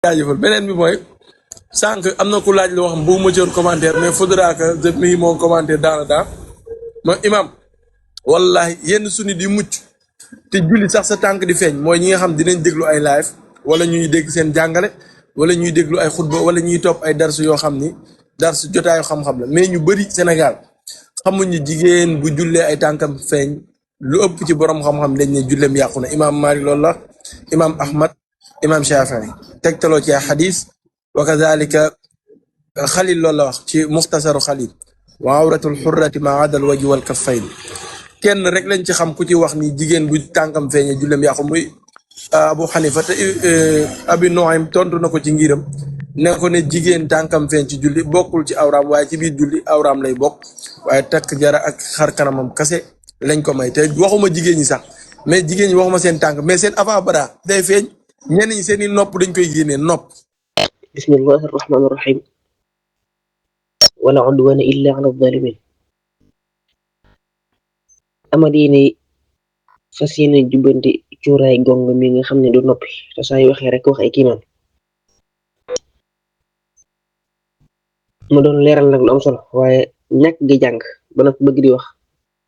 jaajëfal beneen bi mooy sànq am na ku laaj loo xam bu ma jël commentaire mais faudra que je mets mon commentaire dans le temps ma imam wallahi yenn sunni di mucc te julli sax sa tànk di feeñ mooy ñi nga xam dinañ déglu ay live wala ñuy dégg seen jàngale wala ñuy déglu ay xutba wala ñuy topp ay dars yoo xam ni dars jotaayu xam-xam la mais ñu bëri Sénégal xamuñu jigéen bu jullee ay tànkam feeñ lu ëpp ci borom xam-xam dañ ne julleem yàqu na imam Malik loolu la imam Ahmad imam Shafii tegtaloo ci ay xadis wa kadalika xalil loolu la wax ci muxtasaru xalil wa awratul xurrati ma adal waji wal kaffayn kenn rek lañ ci xam ku ci wax ni jigéen bu tànkam feeñee julleem yàqu muy Abu Xanifa te Abi Nuaym tontu na ko ci ngiram ne ko ne jigéen tànkam feeñ ci julli bokkul ci awraam waaye ci biir julli awraam lay bokk waaye takk jara ak xar kanamam kase lañ ko may te waxuma jigéen ñi sax mais jigéen ñi waxuma seen tànk mais seen avant bara day feeñ ñenn ñi seen i nopp dañ koy génnee nopp. bismillahi rahmaani rahim wala udwana illa ala zalimin amadine fas yéene jubbanti cuuraay gong mi nga xam ne du noppi te saa yu waxee rek wax ay kiimaan mu doon leeral nag lu am solo waaye ñàkk gi jàng ba nag bëgg di wax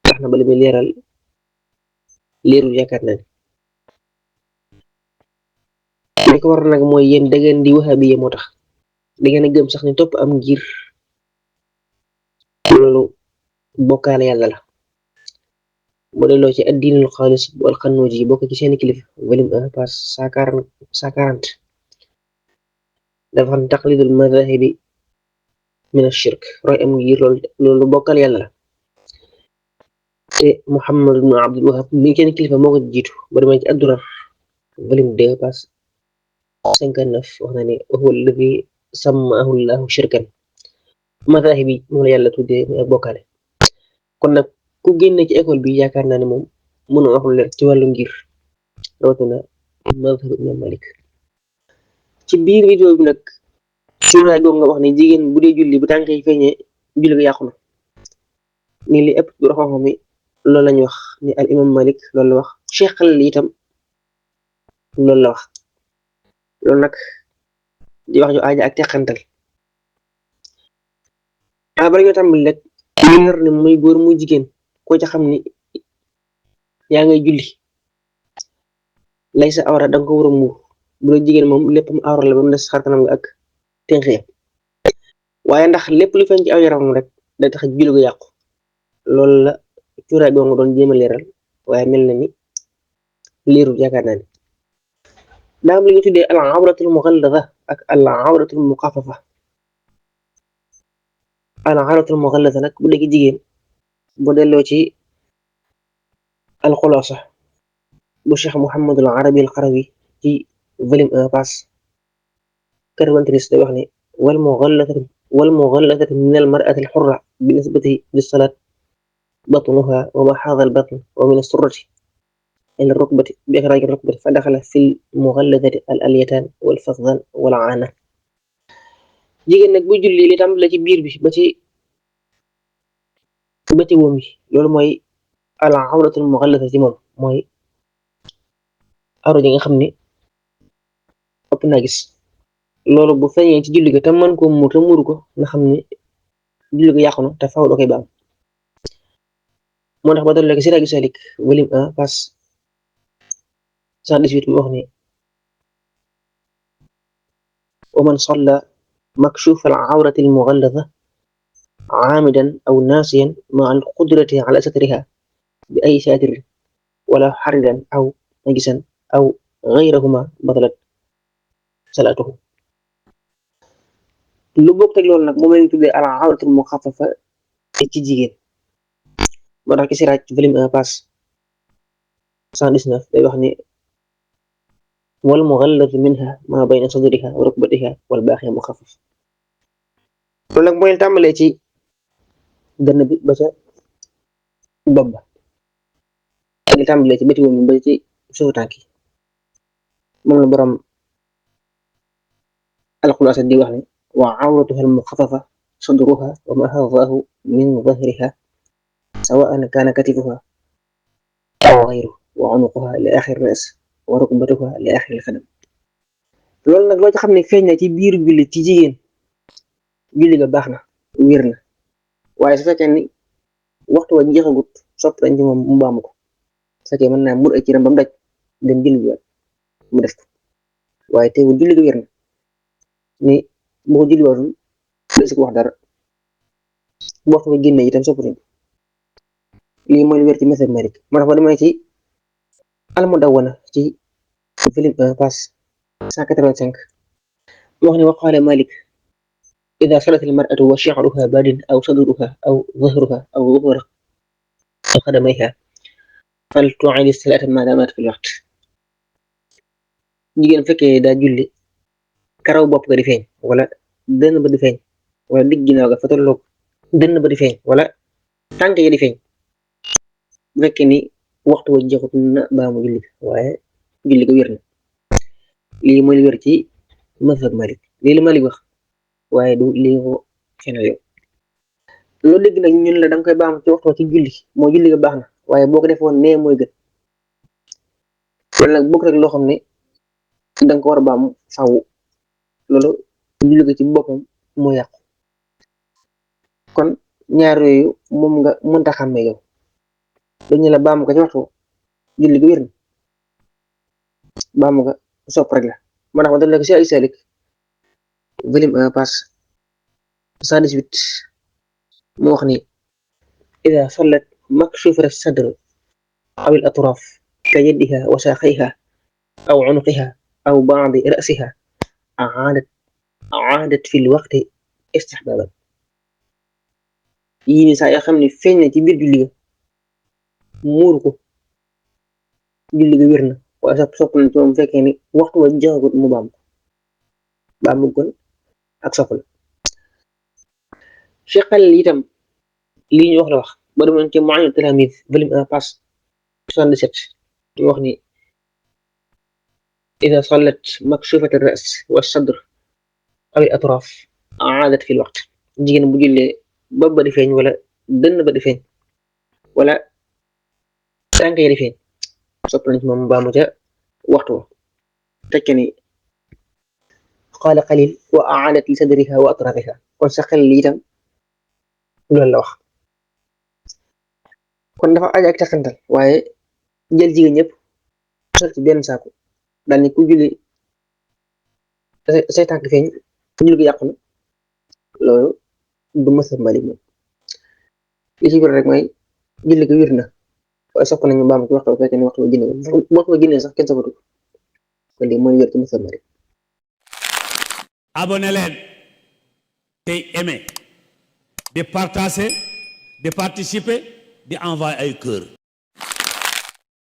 tax na ba li muy leeral leerul yaakaar naa ne li ko war nag mooy yéen da ngeen di wahabiye moo tax da ngeen a gëm sax ni topp am ngir loolu bokkaale yàlla la boo delloo ci addinul xaalis bu alxannooji yi bokk ci seeni kilifa volume 1 page 140 dafa xam taqlidul madahibi min ashirk roy am ngir loolu bokkal yàlla la te Muhammad ibn Abdul Wahab mi kenn kilifa moo ko jiitu ba demee ci addurar volume 2 page 59 wax na ne huwa alladi sammaahu llahu shirkan madahib yi moom la yàlla tuddee ak bokkaale kon nag ku génne ci école bi yaakaar naa ne moom mën a waxul leer ci wàllu ngir rawatina madhabu imam Malik ci biir vidéo bi nag cuuraay googu nga wax ne jigéen bu dee julli bu tànk yi feeñee julli ga yàqu na ni li ëpp du xam-xam mi loolu lañu wax ni al imam Malik loolu la wax Cheikh Khalil itam loolu la wax loolu nag di wax ju aaja ak teqantal bala ñoo tàmbali rek leer ne muy góor muy jigéen ko ca xam ni yaa ngay julli lay sa awra danga ko war a muur bu dee jigéen moom léppam awra la ba mu des xar kanam nga ak tenq ya waaye ndax lépp lu feeñ ci aw yaramam rek day tax julli ko yàqu loolu la cuuraay boo nga doon jéem a leeral waaye mel na ni leerul yaakaar naa ni daa am li ñu tuddee al awratul mughallada ak al awratul mukhaffafa al awratul mughallada nag bu dee jigéen boo delloo ci al xulaasa bu Cheikh Muhammadul Arabi al Qarawi ci volume 1 page 93 day wax ne wal mughalladatu min al mar'ati al hurra bi nisbati lis salat batnuha wa ma hadha al batn wa min as surrati ila rukbati bi ikhraji rukbati fa dakhala fil mughalladati al alyatan wal fasdan wal aana jigéen nag bu julli li tam la ci biir bi ba ci wóom bi loolu mooy al awratul mughallada ci moom mooy awra ji nga xam ne ëpp naa gis loolu bu feeñee ci julli ga te mën ko muur te muuru ko nga xam ne julli ga yàqu na te faaw da koy baam moo tax ba doon léegi Siraaju Salik volume 1 page 118 mu wax ne wa man salla makshuf al awrati al mughallada عامدا أو ناسيا مع القدرة على سترها بأي ساتر ولا حردا أو نجسا أو غيرهما بطلت صلاته lu bokk teg loolu nag moom lañu tuddee al awratul mukhaffafa ci jigéen moo tax ci Siraaj volume 1 page 119 day wax ni wal mughalladu minha ma bayna sadriha wa rukbatiha wal baaqiya mukhaffaf loolu nag mooy tàmbalee ci dënn bi ba ca bopp ba li tàmbalee ci bëti woom ba ci suufu tànk yi moom la borom alxulaasa di wax ne wa awratuha almuxaffafa sadruha wa ma hadaahu min zahriha sawa'an kaana katifuha aw ghayruhu wa unuquha li aaxiri ras wa rukbatuha li aaxiri alqadam loolu nag loo ci xam ne feeñ na ci biir julli ci jigéen julli ga baax na wér na waaye su fekkee ni waxtu wa jeexagut sopp nañ ci moom mu baamu ko su fekkee mën naa mur ay ciram ba mu daj dem julli bi mu def ko waaye teewul julli ga wér na ni boo ko julli waatul si ko wax dara bu waxtu wa génne itam sopp nañ ko lii mooy lu wér ci mazhab Malik moo tax ba demee ci al-Mudawwana ci volume 1 page 185 wax ne wa qaala Malik إذا صلت المرأة وشعرها باد أو صدرها أو ظهرها أو ظهر قدميها فلتعيد الصلاة ما دامت في الوقت jigéen fekkee daa julli karaw bopp ga di feeñ wala dënn ba di feeñ wala digg ginnaaw ga fa tolloog dënn ba di feeñ wala tànk ya di feeñ bu fekkee ni waxtu wa jeexut na baamu julli waaye julli ga wér na lii mooy li wér ci mazhab Malik lii la Malik wax waaye du lii ko xenal yow loolu dégg nag ñun la danga koy baamu ci waxtu ci julli moo julli ga baax na waaye boo ko defoon nee mooy gën loolu nag bokk rek loo xam ne danga ko war a baamu faw loolu julli ga ci boppam moo yàqu kon ñaar yooyu moom nga mënta xàmmee yow dañu la baamu ko ci waxtu julli ga wér na baamu nga sopp rek la moo tax ma dal ko si ay salik volume 1 page 118 mu wax ni إذا صلت مكشوفة الصدر أو الأطراف كيدها وساقيها أو عنقها أو بعض رأسها عادت في الوقت استحبابا yii saa yoo xam ne feeñ na ci biir julli ga muur ko julli ga wér na waaye sax sopp na ci moom fekkee ni waxtu wa jeexagut mu baam kon ak sopp la Cheikh Khalil itam lii ñu wax la wax ba demoon ci Mu'ayyid Talaamiid volume 1 page 77 ñu wax ni إذا صلت مكشوفة الرأس والصدر أو الأطراف عادت في الوقت jigéen bu jullee bopp ba di feeñ wala dënn ba di feeñ wala tànk yi di feeñ sopp nañ ci moom baamu ca waxtu wa tekki ni qaala Khalil wa a'aadat li sadriha wa atrafiha kon sa xel li itam loolu la wax kon dafa aj ak taxantal waaye jël jigéen ñëpp sol ci benn saako daal ni ku julli say tànk feeñ julli ko yàqu na loolu du mazhab Malik moom li ci wér rek mooy julli ko wér na waaye sopp nañu baamu ci waxtu bu fekkee ne waxtu ba génne waxtu ba génne sax kenn soppatu ko kon lii mooy wér ci mazhab Malik abonné leen tey aimé di partager di participer di envoyer ay cœur